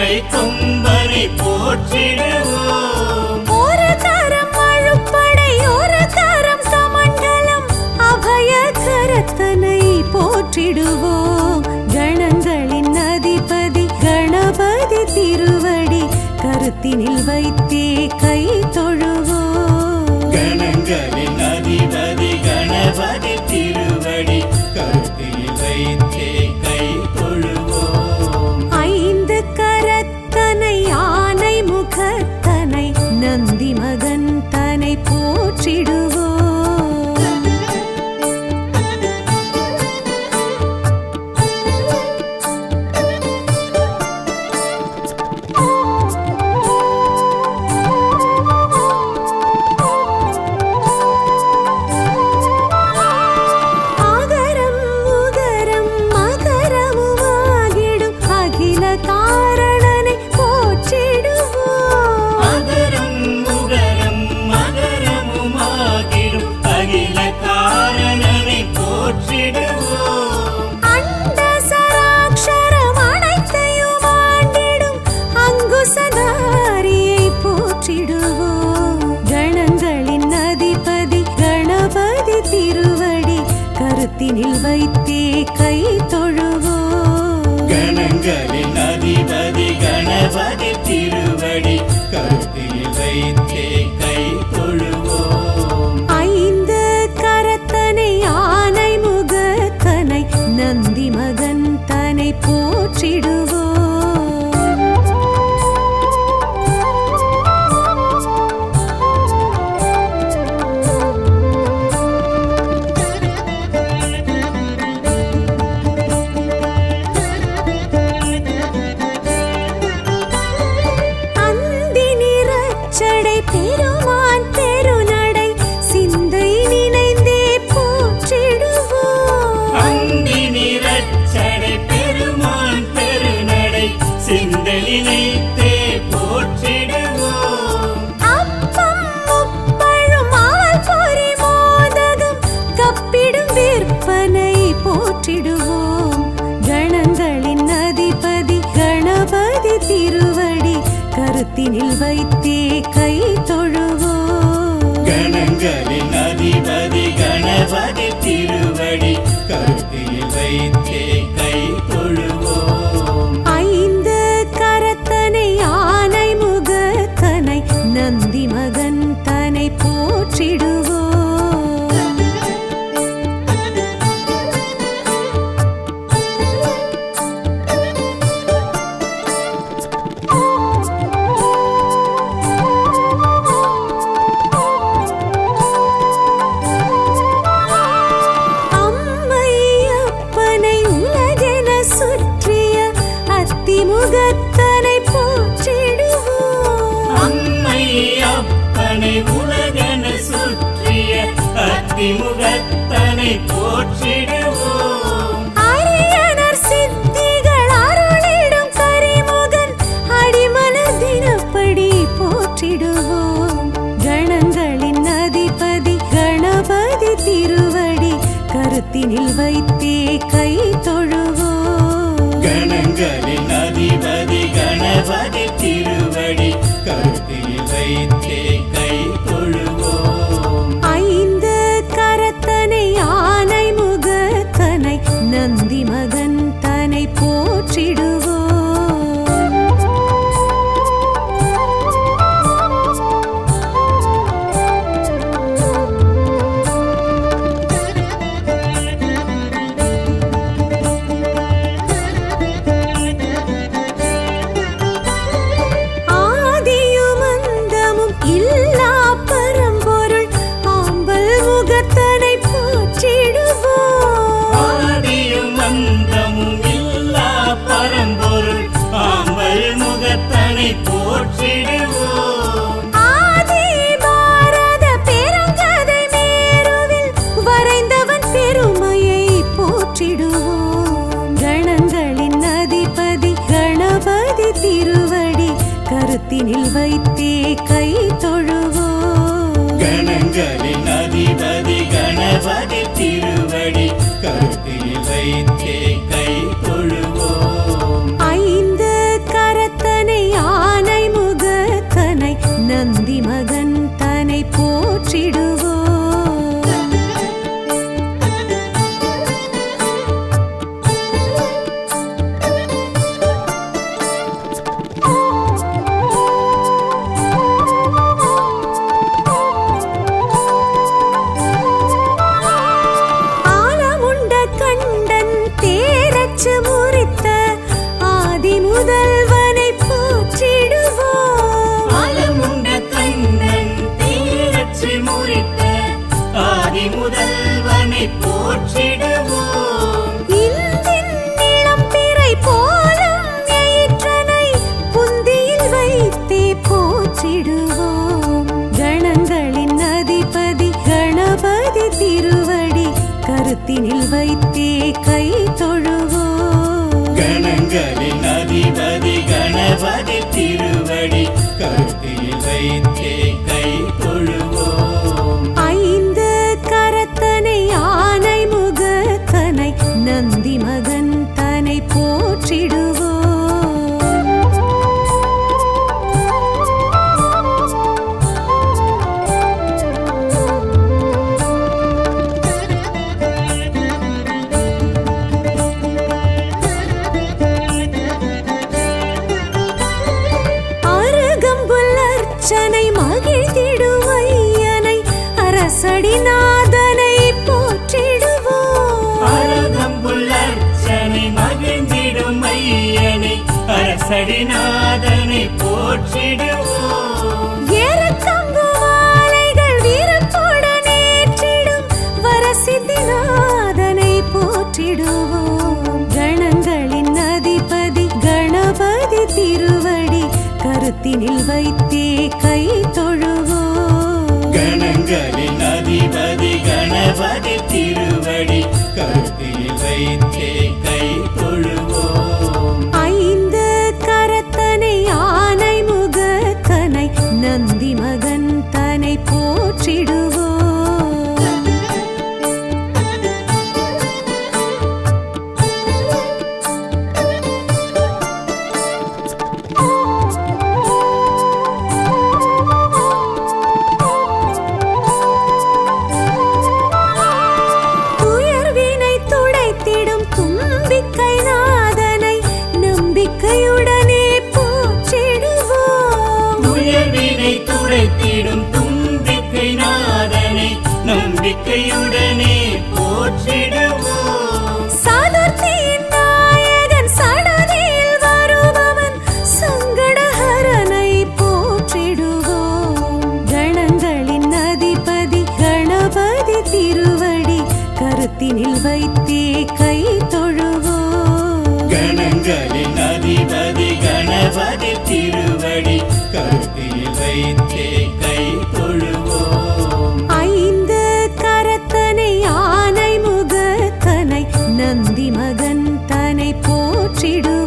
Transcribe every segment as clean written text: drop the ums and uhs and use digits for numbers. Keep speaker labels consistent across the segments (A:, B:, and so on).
A: கை கொம்பனை போற்றிடுவோம்.
B: ஒரு கரம் அழுப்படை ஒரு கரம் கமண்டலம் அபய கரத்தனை போற்றிடுவோம். கணங்களின் அதிபதி கணபதி திருவடி கருத்தினில் வைத்தே கை தொழுவோம்.
A: கணங்களின் அதிபதி கணபதி திருவடி கருத்தில் வைத்தே கை தொழுவோம்.
B: ஐந்து கரத்தனை ஆனை முகத்தனை நந்தி மகன் தனை போற்றிடுவோம். கருத்தினில் வைத்தே கை தொழுவோம்.
A: கணங்களின் அதிபதி கணபதி திருவடி கருத்தில் வைத்தே கை தொழுவோம்.
B: ஐந்து கரத்தனை ஆனை முகத்தனை நந்தி மகன் தனை போற்றிடுவோம். பெருமான் பெருநடை சிந்தை நினைந்தே போற்றிடுவோம்.
A: அந்தி நிறச்சடை பெருமான் பெருநடை சிந்தை நினைத்தே போற்றிடுவோம்.
B: அப்பம் முப்பழும் ஆல் பொறி மோதகம் கப்பிடும் விற்பனை போற்றிடுவோம். கணங்களின் அதிபதி கணபதி திருவடி கருத்தினில் வைத்தே கை தொழுவோம்.
A: கணங்களின் அதிபதி கணபதி திருவடி கருத்தில் வைத்தே கை தொழுவோம்.
B: ஐந்து கரத்தனை ஆனை முகத்தனை நந்தி மகன் தனை போற்றிடுவோம். முகத்தனை போற்றிடுவோம்.
A: அம்மை அப்பனை உலகென சுற்றிய அத்திமுகத்தனை போற்றிடுவோம்.
B: அரியனர் சித்திகள் அருளிடும் கரிமுகன் அடிமலர் தினப்படி போற்றிடுவோம். கணங்களின் அதிபதி கணபதி திருவடி கருத்தினில் வைத்தே கை தொழுவோம்.
A: கணங்களின் அதிபதி கணபதி திருவடி கருத்தில் வைத்தே கை தொழுவோம்.
B: ஐந்து கரத்தனை ஆனை முகத்தனை நந்தி மகன் தனை போற்றிடுவோம்.
A: போற்றிடுவோம்.
B: ஆதி பாரத பெருங்கதை மேருவில் வரைந்தவன் பெருமையை போற்றிடுவோம். கணங்களின் அதிபதி கணபதி திருவடி கருத்தினில் வைத்தே கை தொழுவோம்.
A: கணங்களின் அதிபதி கணபதி திருவடி கருத்தில் வைத்தே கை தொழுவோம்.
B: ஐந்து கரத்தனை கருத்தினில் வைத்தே கை தொழுவோம்.
A: கணங்களின் அதிபதி கணபதி திருவடி கருத்தில் வைத்தே கை தொழுவோம்.
B: ஐந்து கரத்தனை ஆனை முகத்தனை நந்தி மகன் தனை போற்றிடுவோம். அருகம்புல்லர்ச்சனை மகிழ்ந்திடும் ஐயனை அரசடிநாதனை போற்றிடுவோம்.
A: அருகம்புல்லர்ச்சனை மகிழ்ந்திடும் ஐயனை அரசடிநாதனை போற்றிடுவோம்.
B: ஏறத்தங்கு மாலைகள் வீரத்துடன் ஏற்றிடும் வரசித்திநாதனை போற்றிடுவோம். கணங்களின் அதிபதி கணபதி திருவடி கருத்தினில் வைத்தே கை தொழுவோம்.
A: கணங்களின் அதிபதி கணபதி திருவடி கருத்தில் வைத்தே கை தொழுவோம்.
B: ஐந்து கரத்தனை ஆனை முகத்தனை நந்தி மகன் தனை போற்றிடுவோம். துயர்வினை துடைத்திடும் தும்பிக்கை நாதனை நம்பிக்கையுடனே போற்றிடுவோம்.
A: உயர்வினை துடைத்திடும் தும்பிக்கை நாதனை நம்பிக்கையுடனே போற்றிடுவோம்.
B: சதுர்த்தியின் நாயகன் சடதியில் வருபவன் சங்கடஹரனை போற்றிடுவோம். கணங்களின் அதிபதி கணபதி திருவடி கருத்தினில் வைத்தே கை தொழுவோம்.
A: கணங்களின் அதிபதி கணபதி திருவடி கருத்தில் வைத்தே கை தொழுவோம்.
B: ஐந்து கரத்தனை ஆனை முகத்தனை நந்தி மகன் தனை போற்றிடுவோம்.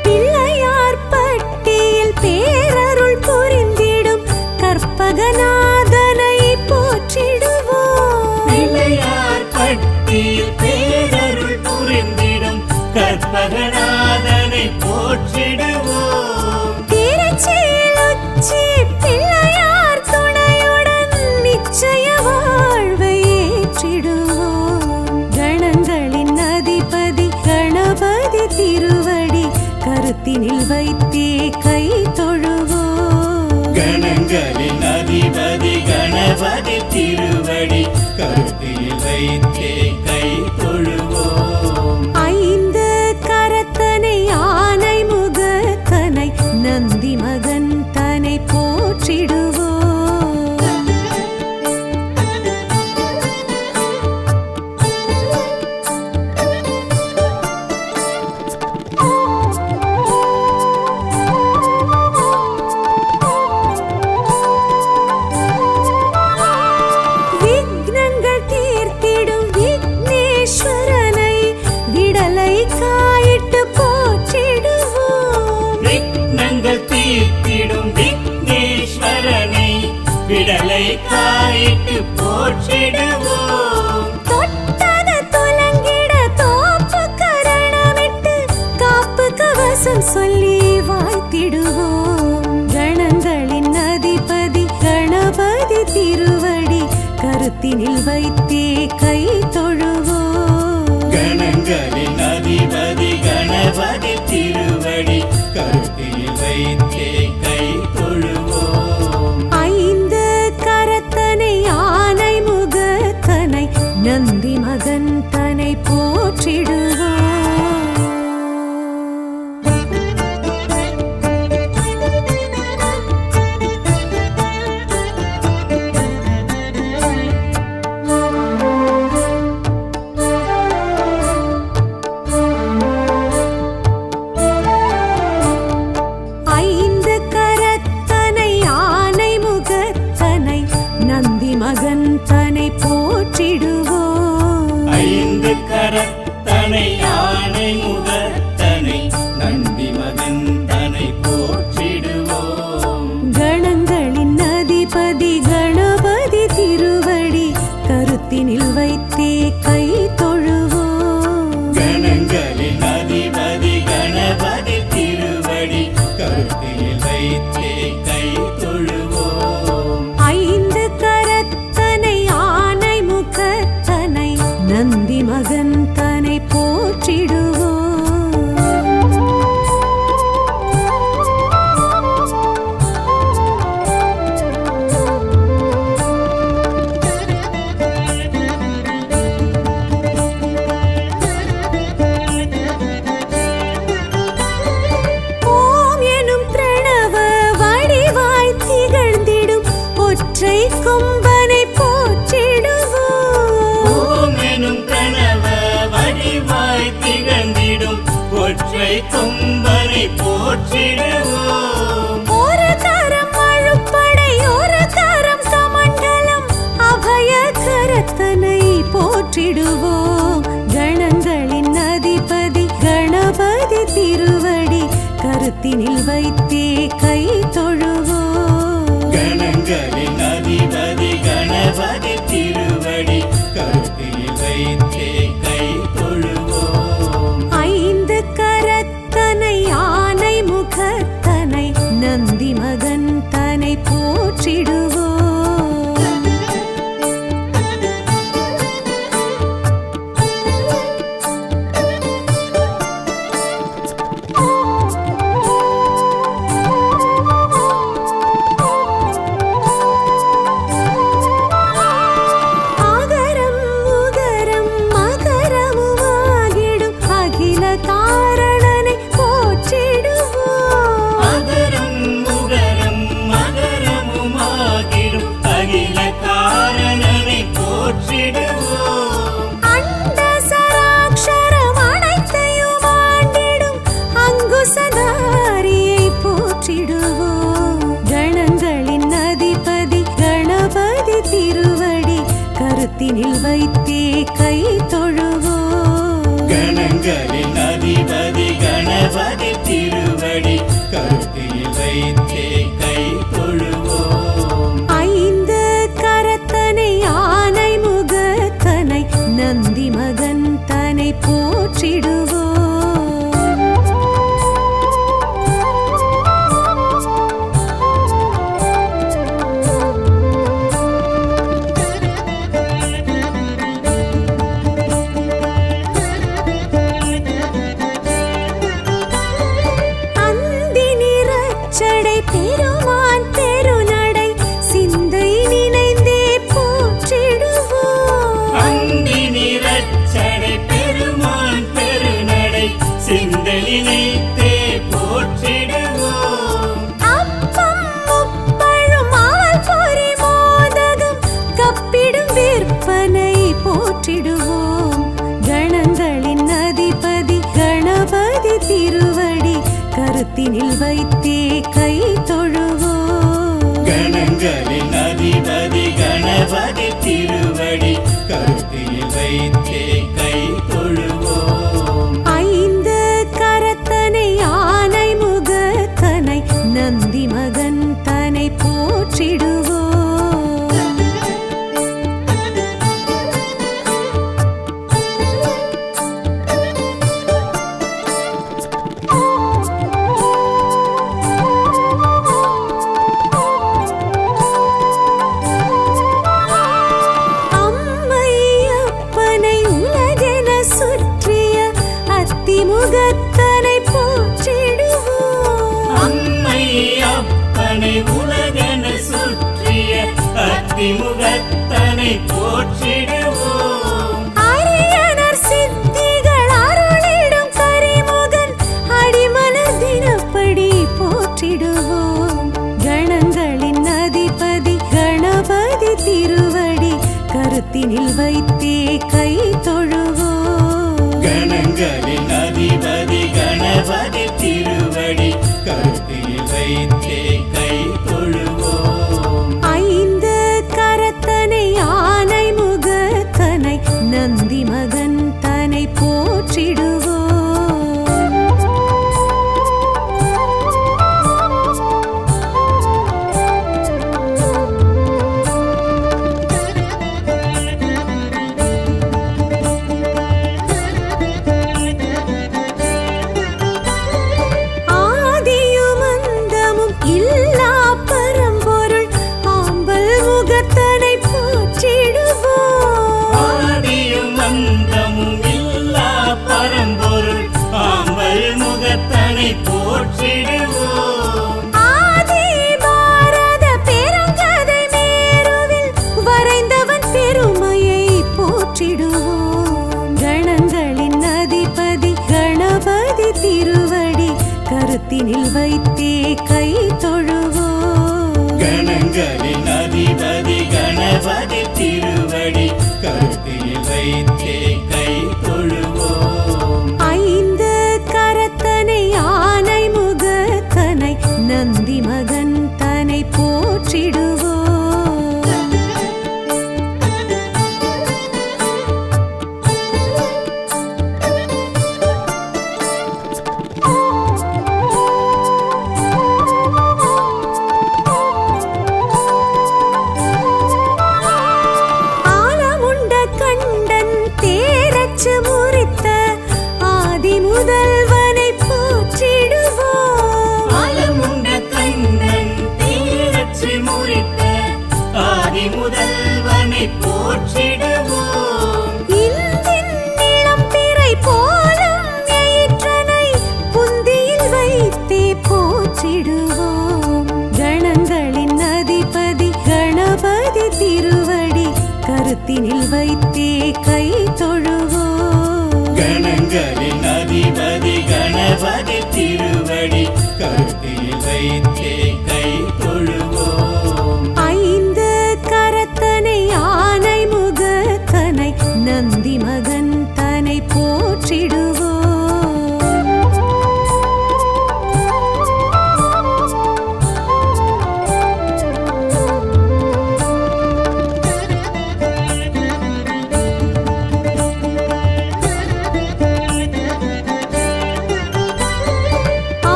B: பிள்ளையார் பட்டியில் பேரருள் புரிந்திடும் கற்பகநாதனை போற்றிடுவோம்.
A: பிள்ளையார் பட்டியில் பேரருள் புரிந்திடும் கற்பகநாதனை போற்றிடுவோம்.
B: திருச்சியில் உச்சி பிள்ளையார் துணையுடன் நிச்சய வாழ்வை ஏற்றிடுவோம். கணங்களின் அதிபதி கணபதி திருவடி கருத்தினில் வைத்தே கை தொழுவோம்.
A: கணங்களின் அதிபதி கணபதி திருவடி கருத்தில் வைத்தே கை தொழுவோம்.
B: ஐந்து கரத்தனை ஆனை முகத்தனை நந்தி மகன் தனை போற்றிடுவோம். விக்னங்கள் தீர்த்திடும் விக்னேஸ்வரனை விடலை காயிட்டு போற்றிடுவோம்.
A: விக்னங்கள் தீர்த்திடும் விக்னேஸ்வரனை விடலை காயிட்டு போற்றிடுவோம்.
B: தொட்டது துலங்கிட தோப்பு கரணமிட்டு காப்பு கவசம் சொல்லி வாழ்த்திடுவோம். கணங்களின் அதிபதி கணபதி திருவடி கருத்தினில் வைத்தே கை தொழுவோம்.
A: கணங்களின் அதிபதி கணபதி திருவடி கருத்தில் வைத்தே கை தொழுவோம்.
B: ஐந்து கரத்தனை ஆனை முகத்தனை நந்தி மகன் தனை போற்றிடுவோம். ஒற்றை கொம்பனை போற்றிடுவோம்.
A: ஓம் எனும் பிரணவ வடிவாய் திகழ்ந்திடும் ஒற்றை கொம்பனை போற்றிடுவோம்.
B: ஒரு கரம் அழுப்படை ஒரு கரம் கமண்டலம் அபய கரத்தனை போற்றிடுவோம். கணங்களின் அதிபதி கணபதி திருவடி கருத்தினில் வைத்தே கை தொழுவோம்.
A: கணங்களின் அதிபதி கணபதி திருவடி கருத்தில் வைத்தே கை தொழுவோம்.
B: ஐந்து கரத்தனை ஆனை முகத்தனை நந்தி மகன் தனை போற்றிடுவோம். ஆகரம் உகரம் மகரமுமாகிடும் அகில காரணனை போற்றிடுவோம்.
A: அகரம் உகரம் மகரமுமாகிடும் அகில காரணனை போற்றிடுவோம்.
B: அண்ட சராக்ஷரம் அனைத்தையும் ஆண்டிடும் அங்குசதாரியை போற்றிடுவோம். கணங்களின் அதிபதி கணபதி திருவடி கருத்தினில் வைத்தே கை தொழுவோம்.
A: கணங்களின் அதிபதி கணபதி திருவடி கருத்தில் வைத்தே கை தொழுவோம்.
B: ஐந்து கரத்தனை ஆனை முகத்தனை நந்தி மகன் தனை போற்றிடுவோம். அந்தி நிறச்சடை பெருமான் பெருநடை சிந்தை நினைந்தே போற்றிடுவோம்.
A: அந்தி நிறச்சடை பெருமான் பெருநடை சிந்தலினைத்தே போற்றிடுவோம்.
B: அப்பம் முப்பழும் ஆல் பொறி மோதகம் கப்பிடும் விற்பனை போற்றிடுவோம். கணங்களின் அதிபதி கணபதி திருவடி கருத்தினில் வைத்தே கை தொழுவோம்.
A: கணங்களின் அதிபதி கணபதி திருவடி கருத்தில் வைத்தே கை தொழுவோம்.
B: ஐந்து கரத்தனை ஆனை முகத்தனை நந்தி மகன் தனை போற்றிடுவோம். அம்மையப்பனை உலகென சுற்றிய அத்திமுகத்தனை போற்றிடுவோம்.
A: அம்மை அப்பனை உலகென சுற்றிய அத்திமுகத்தனை போற்றிடுவோம்.
B: அரியனர் சித்திகள் அருளிடும் கரிமுகன் அடிமலர் தினப்படி போற்றிடுவோம். கணங்களின் அதிபதி கணபதி திருவடி கருத்தினில் வைத்தே கை தொழுவோம்.
A: கணங்களின் அதிபதி கணபதி திருவடி கருத்தில் வைத்தே கை தொழுவோம்.
B: ஐந்து கரத்தனை ஆனை முகத்தனை நந்தி மகன் தனை போற்றிடுவோம். ஆதியும் அந்தமும் இல்லா பரம்பொருள் ஆம்பல் முகத்தனை போற்றிடுவோம்.
A: ஆதியும் அந்தமும் இல்லா பரம்பொருள் ஆம்பல் முகத்தனை போற்றிடுவோம்.
B: ஆதி பாரத பெருங்கதை மேருவில் வரைந்தவன் பெருமையை போற்றிடுவோம். கணங்களின் அதிபதி கணபதி திருவடி கருத்தினில் வைத்தே கை தொழுவோம்.
A: கணங்களின் அதிபதி வைத்தே கை தொழுவோம்.
B: ஐந்து கரத்தனை ஆனை முகத்தனை நந்தி மகன் தனை போற்றிடுவோம். ஆலமுண்ட கண்டன் தேரச்சு முறித்த ஆதி முதல்வனை போற்றிடுவோம்.
A: ஆலமுண்ட கண்ணன் தேரச்சு முறித்த ஆதி முதல்வனை போற்றிடுவோம்.
B: இந்தின் இளம்பிறை போலும் எயிற்றனை புந்தியில் வைத்தே போற்றிடுவோம். கணங்களின் அதிபதி கணபதி திருவடி கருத்தினில் வைத்தே கை தொழுவோம்.
A: கணங்களின் அதிபதி கணபதி திருவடி கருத்தில் வைத்தே கை தொழுவோம்.
B: ஐந்து கரத்தனை ஆனை முகத்தனை நந்தி மகன் தனை போற்றிடுவோம்.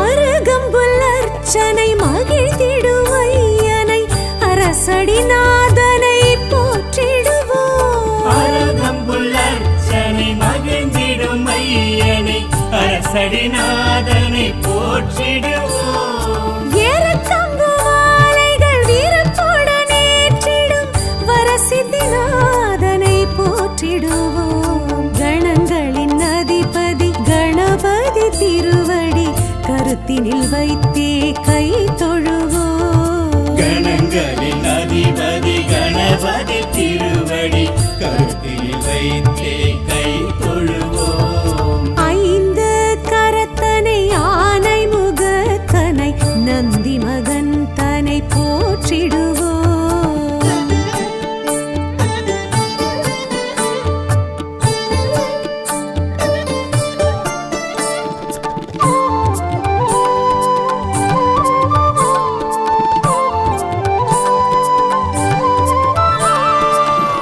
B: அருகம்புல் அர்ச்சனை மகிழ்ந்திடும் ஐயனை அரசடிநாதனை போற்றிடுவோம்.
A: அருகம்புல் அர்ச்சனை மகிழ்ந்திடும் ஐயனை அரசடிநாதனை போற்றிடுவோம்.
B: ஏறக்கம்பு மாலைகள் வீரத்துடன் ஏற்றிடும் வரசித்திநாதனை போற்றிடுவோம். கணங்களின் அதிபதி கணபதி திருவடி கருத்தினில் வைத்தே கை தொழுவோம்.
A: கணங்களின் அதிபதி கணபதி திருவடி கருத்தில் வைத்தே கை தொழுவோம்.
B: ஐந்து கரத்தனை ஆனை முகத்தனை நந்தி மகன் தனை போற்றிடுவோம்.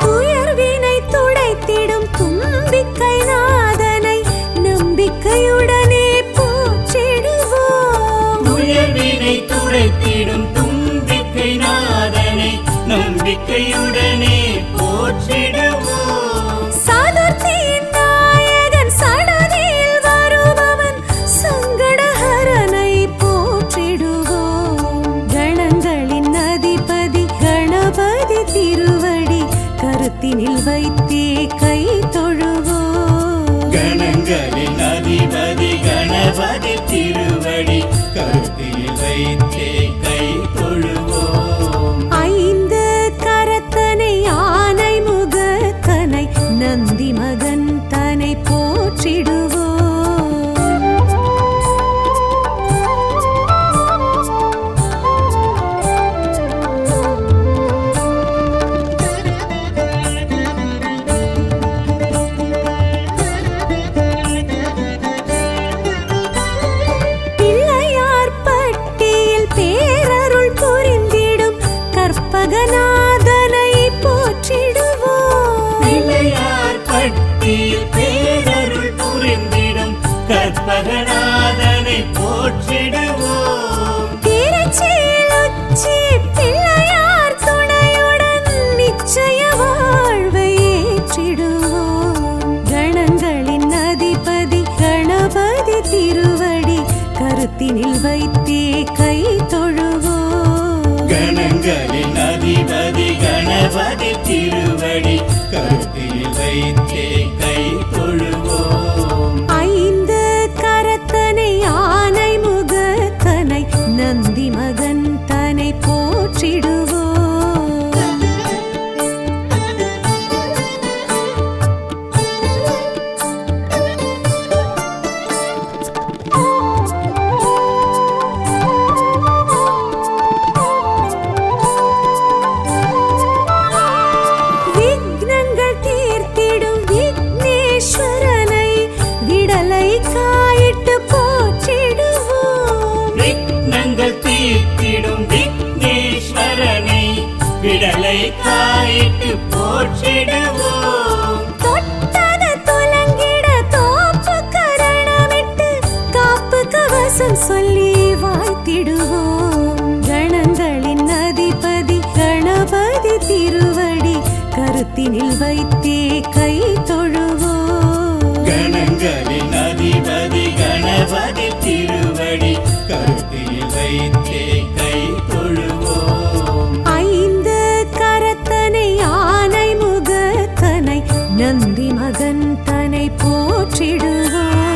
B: துயர்வினை துடைத்திடும் தும்பிக்கை நாதனை நம்பிக்கையுடனே போற்றிடுவோம்.
A: உயர்வினை துடைத்திடும் தும்பிக்கை நாதனை நம்பிக்கையுடனே போற்றிடுவோம்.
B: சதுர்த்தியின் நாயகன் சடதியில் வருபவன் சங்கடஹரனை போற்றிடுவோம். கணங்களின் அதிபதி கணபதி திருவடி கருத்தினில் வைத்தே கை தொழுவோம்.
A: கணங்களின் அதிபதி கணபதி திருவடி கருத்தில் வைத்தே கை தொழுவோம்.
B: ஐந்து கரத்தனை ஆனை முகத்தனை நந்தி மகன் தனை போற்றிடுவோம். பிள்ளையார் பட்டியில் பேரருள் புரிந்திடும் கற்பகநாதனை போற்றிடுவோம்.
A: பிள்ளையார் பட்டியில் பேரருள் புரிந்திடும் கற்பகநாதனை போற்றிடுவோம்.
B: திருச்சியில் உச்சி பிள்ளையார் துணையுடன் நிச்சய வாழ்வை ஏற்றிடுவோம். கணங்களின் அதிபதி கணபதி திருவடி கருத்தினில் வைத்தே கை தொழுவோம்.
A: கணங்களின் அதிபதி கணபதி திருவடி கருத்தில் வைத்தே கை தொழுவோம்.
B: ஐந்து கரத்தனை ஆனை முகத்தனை நந்தி மகன் தனை போற்றிடுவோம். விக்னங்கள் தீர்த்திடும்
A: தீர்த்திடும் விக்னேஸ்வரனை விடலை காயிட்டு போற்றிடுவோம்.
B: தொட்டது துலங்கிட தோப்பு கரணமிட்டு காப்பு கவசம் சொல்லி வாழ்த்திடுவோம். கணங்களின் அதிபதி கணபதி திருவடி கருத்தினில் வைத்தே கை தொழுவோம்.
A: கணங்களின் அதிபதி கணபதி திருவடி கருத்தில் வைத்தே கை தொழுவோம்.
B: ஐந்து கரத்தனை ஆனை முகத்தனை நந்தி மகன் தனை போற்றிடுவோம்.